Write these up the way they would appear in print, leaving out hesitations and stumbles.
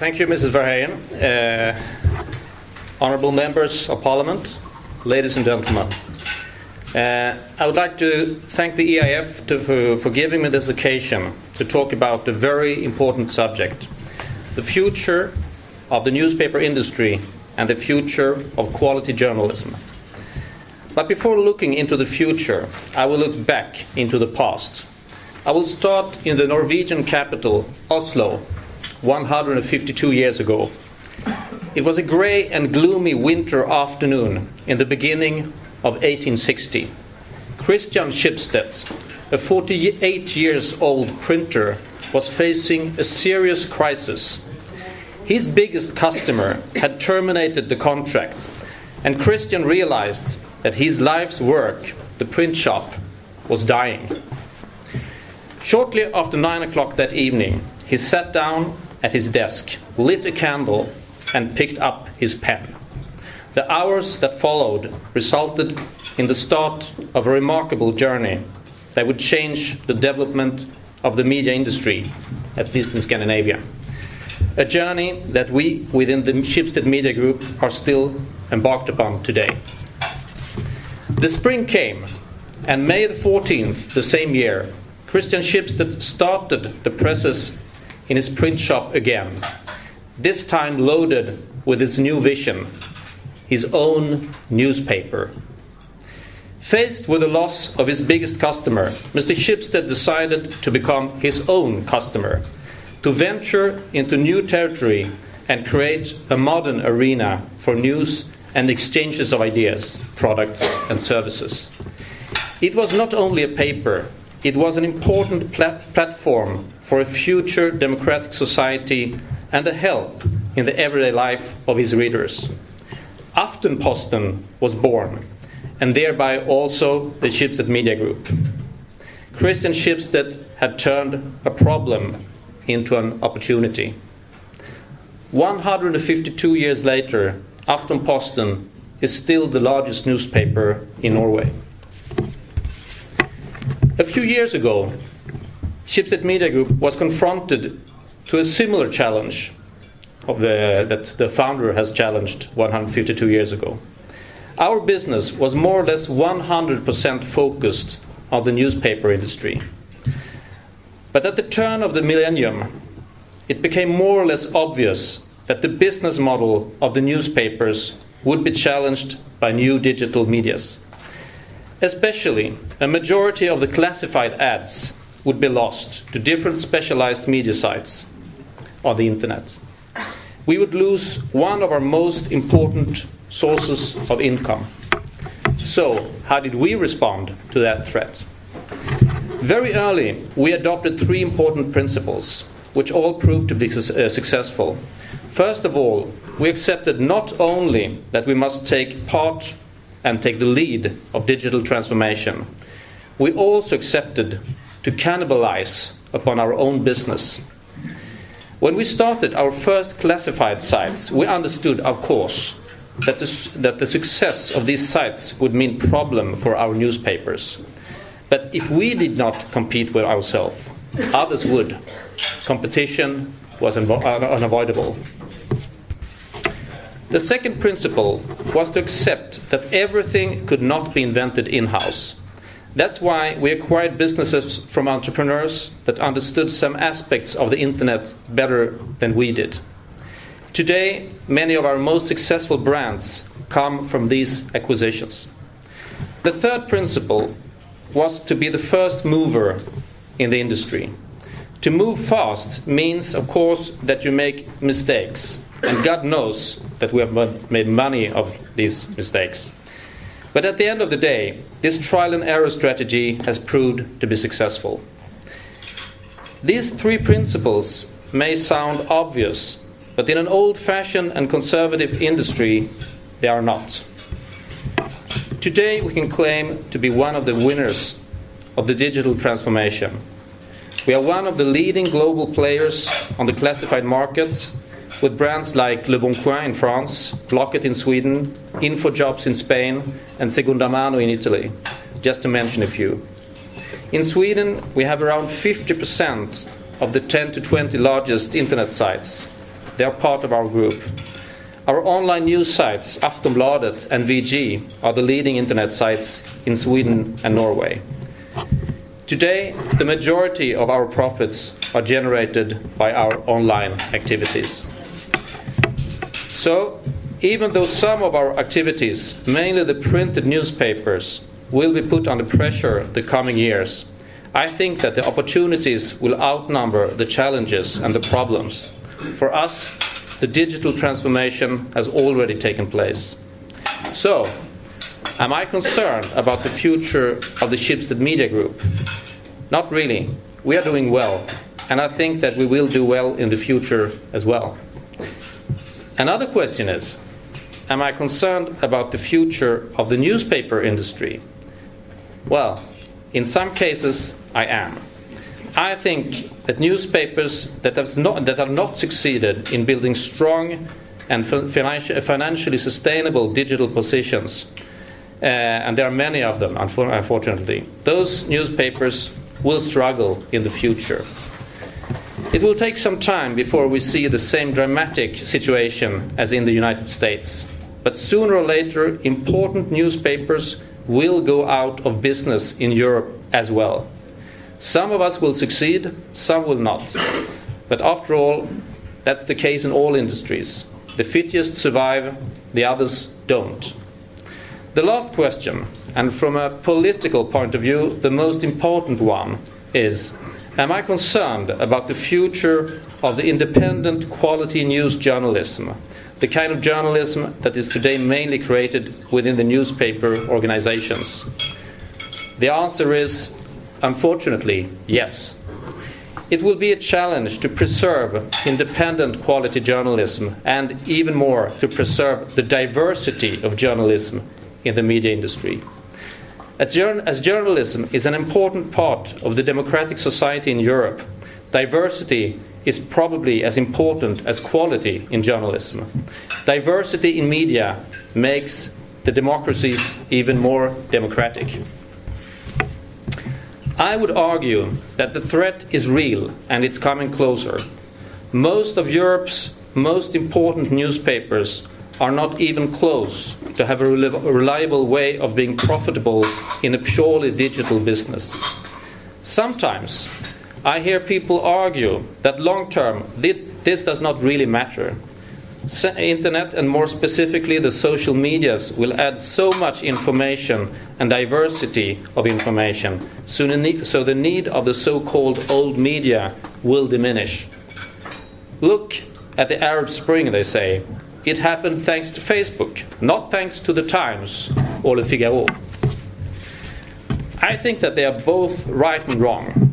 Thank you, Mrs. Verheyen. Honourable members of Parliament, ladies and gentlemen. I would like to thank the EIF for giving me this occasion to talk about a very important subject, the future of the newspaper industry and the future of quality journalism. But before looking into the future, I will look back into the past. I will start in the Norwegian capital, Oslo, 152 years ago. It was a grey and gloomy winter afternoon in the beginning of 1860. Christian Schibsted, a 48-year-old printer, was facing a serious crisis. His biggest customer had terminated the contract, and Christian realized that his life's work, the print shop, was dying. Shortly after 9 o'clock that evening, he sat down at his desk, lit a candle, and picked up his pen. The hours that followed resulted in the start of a remarkable journey that would change the development of the media industry, at least in Scandinavia. A journey that we, within the Schibsted Media Group, are still embarked upon today. The spring came, and May the 14th, the same year, Christian Schibsted started the presses in his print shop again, this time loaded with his new vision, his own newspaper. Faced with the loss of his biggest customer, Mr. Schibsted decided to become his own customer, to venture into new territory and create a modern arena for news and exchanges of ideas, products and services. It was not only a paper, it was an important platform for a future democratic society and a help in the everyday life of his readers. Aftenposten was born, and thereby also the Schibsted Media Group. Christian Schibsted had turned a problem into an opportunity. 152 years later, Aftenposten is still the largest newspaper in Norway. A few years ago, Schibsted Media Group was confronted to a similar challenge that the founder has challenged 152 years ago. Our business was more or less 100% focused on the newspaper industry. But at the turn of the millennium, it became more or less obvious that the business model of the newspapers would be challenged by new digital medias. Especially, a majority of the classified ads would be lost to different specialized media sites on the internet. We would lose one of our most important sources of income. So, how did we respond to that threat? Very early, we adopted three important principles, which all proved to be successful. First of all, we accepted not only that we must take part and take the lead of digital transformation, we also accepted to cannibalize upon our own business. When we started our first classified sites, we understood, of course, that the success of these sites would mean problem for our newspapers. But if we did not compete with ourselves, others would. Competition was unavoidable. The second principle was to accept that everything could not be invented in-house. That's why we acquired businesses from entrepreneurs that understood some aspects of the internet better than we did. Today, many of our most successful brands come from these acquisitions. The third principle was to be the first mover in the industry. To move fast means, of course, that you make mistakes. And God knows that we have made money of these mistakes. But at the end of the day, this trial and error strategy has proved to be successful. These three principles may sound obvious, but in an old-fashioned and conservative industry, they are not. Today, we can claim to be one of the winners of the digital transformation. We are one of the leading global players on the classified markets, with brands like Le Bon Coin in France, Blocket in Sweden, InfoJobs in Spain, and Seconda Mano in Italy, just to mention a few. In Sweden, we have around 50% of the 10 to 20 largest internet sites, they are part of our group. Our online news sites, Aftonbladet and VG, are the leading internet sites in Sweden and Norway. Today, the majority of our profits are generated by our online activities. So, even though some of our activities, mainly the printed newspapers, will be put under pressure the coming years, I think that the opportunities will outnumber the challenges and the problems. For us, the digital transformation has already taken place. So, am I concerned about the future of the Schibsted Media Group? Not really. We are doing well, and I think that we will do well in the future as well. Another question is, am I concerned about the future of the newspaper industry? Well, in some cases, I am. I think that newspapers that have not succeeded in building strong and financially sustainable digital positions, and there are many of them, unfortunately, those newspapers will struggle in the future. It will take some time before we see the same dramatic situation as in the United States. But sooner or later, important newspapers will go out of business in Europe as well. Some of us will succeed, some will not. But after all, that's the case in all industries. The fittest survive, the others don't. The last question, and from a political point of view, the most important one, is: am I concerned about the future of the independent quality news journalism, the kind of journalism that is today mainly created within the newspaper organizations? The answer is, unfortunately, yes. It will be a challenge to preserve independent quality journalism, and even more, to preserve the diversity of journalism in the media industry. As journalism is an important part of the democratic society in Europe, diversity is probably as important as quality in journalism. Diversity in media makes the democracies even more democratic. I would argue that the threat is real and it's coming closer. Most of Europe's most important newspapers are not even close to have a reliable way of being profitable in a purely digital business. Sometimes I hear people argue that long term this does not really matter. Internet, and more specifically the social medias, will add so much information and diversity of information, so the need of the so-called old media will diminish. Look at the Arab Spring, they say. It happened thanks to Facebook, not thanks to the Times or Le Figaro. I think that they are both right and wrong.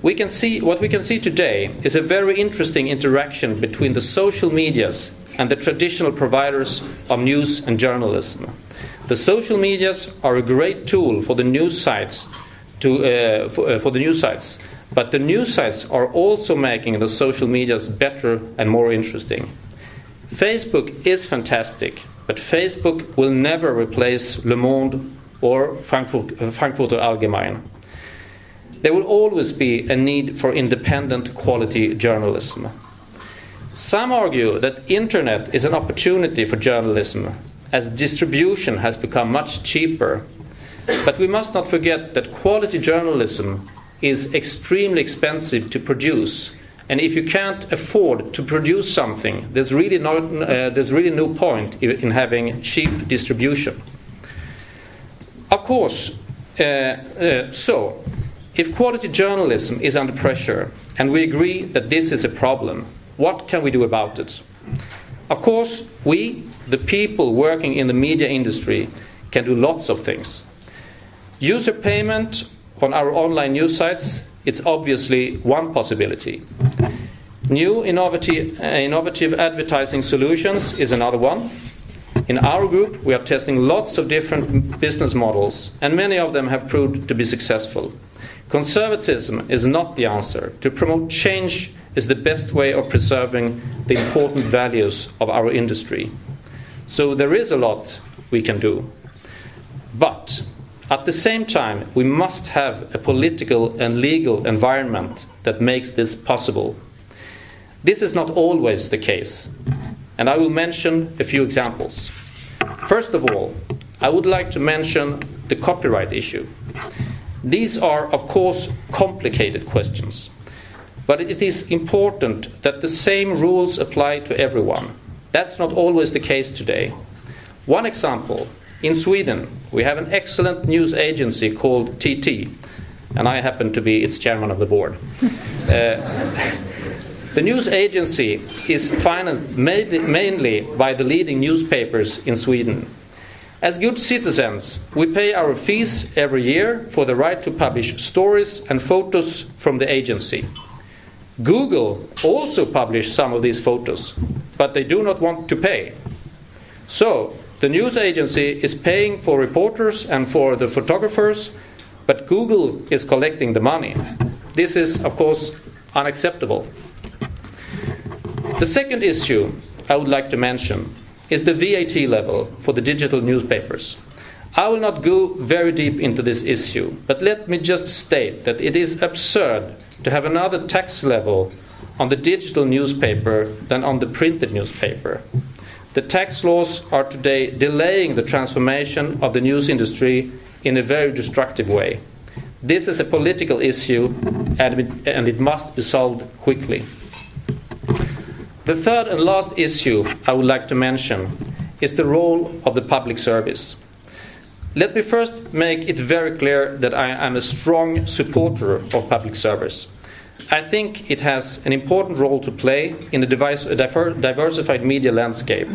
What we can see today is a very interesting interaction between the social medias and the traditional providers of news and journalism. The social medias are a great tool for the news sites, for the news sites, but the news sites are also making the social medias better and more interesting. Facebook is fantastic, but Facebook will never replace Le Monde or Frankfurter Allgemein. There will always be a need for independent quality journalism. Some argue that internet is an opportunity for journalism, as distribution has become much cheaper. But we must not forget that quality journalism is extremely expensive to produce. And if you can't afford to produce something, there's really no point in having cheap distribution. Of course, so if quality journalism is under pressure, and we agree that this is a problem, what can we do about it? Of course, we, the people working in the media industry, can do lots of things. User payment on our online news sites, it's obviously one possibility. New innovative advertising solutions is another one. In our group, we are testing lots of different business models, and many of them have proved to be successful. Conservatism is not the answer. To promote change is the best way of preserving the important values of our industry. So there is a lot we can do. But at the same time, we must have a political and legal environment that makes this possible. This is not always the case, and I will mention a few examples. First of all, I would like to mention the copyright issue. These are, of course, complicated questions, but it is important that the same rules apply to everyone. That's not always the case today. One example, in Sweden, we have an excellent news agency called TT, and I happen to be its chairman of the board. The news agency is financed mainly by the leading newspapers in Sweden. As good citizens, we pay our fees every year for the right to publish stories and photos from the agency. Google also publishes some of these photos, but they do not want to pay. So, the news agency is paying for reporters and for the photographers, but Google is collecting the money. This is, of course, unacceptable. The second issue I would like to mention is the VAT level for the digital newspapers. I will not go very deep into this issue, but let me just state that it is absurd to have another tax level on the digital newspaper than on the printed newspaper. The tax laws are today delaying the transformation of the news industry in a very destructive way. This is a political issue and it must be solved quickly. The third and last issue I would like to mention is the role of the public service. Let me first make it very clear that I am a strong supporter of public service. I think it has an important role to play in the diversified media landscape.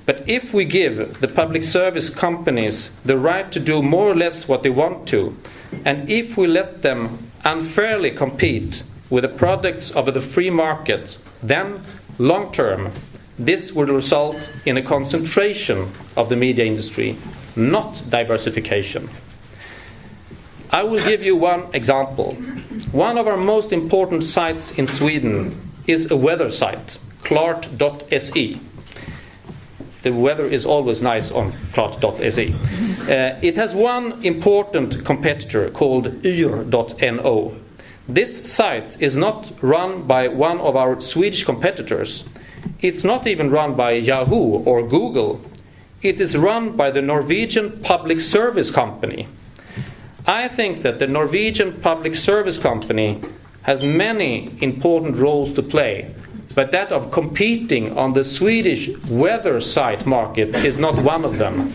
But if we give the public service companies the right to do more or less what they want to, and if we let them unfairly compete with the products of the free market, then long term, this will result in a concentration of the media industry, not diversification. I will give you one example. One of our most important sites in Sweden is a weather site, klart.se. The weather is always nice on klart.se. It has one important competitor called yr.no. This site is not run by one of our Swedish competitors. It's not even run by Yahoo or Google. It is run by the Norwegian Public Service Company. I think that the Norwegian Public Service Company has many important roles to play, but that of competing on the Swedish weather site market is not one of them.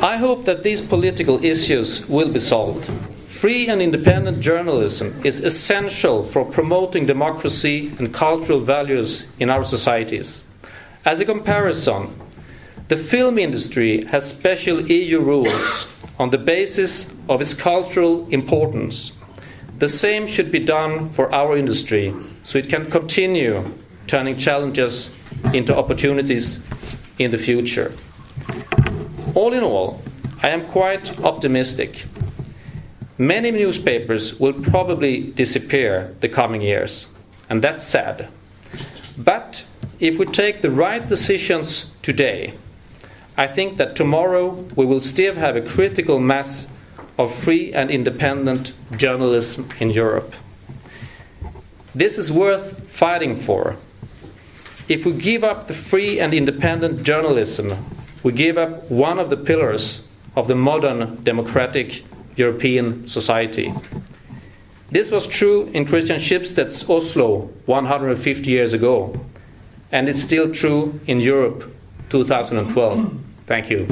I hope that these political issues will be solved. Free and independent journalism is essential for promoting democracy and cultural values in our societies. As a comparison, the film industry has special EU rules on the basis of its cultural importance. The same should be done for our industry, so it can continue turning challenges into opportunities in the future. All in all, I am quite optimistic. Many newspapers will probably disappear the coming years, and that's sad. But if we take the right decisions today, I think that tomorrow we will still have a critical mass of free and independent journalism in Europe. This is worth fighting for. If we give up the free and independent journalism, we give up one of the pillars of the modern democratic European society. This was true in Christian Schibsted's Oslo 150 years ago, and it's still true in Europe 2012. Thank you.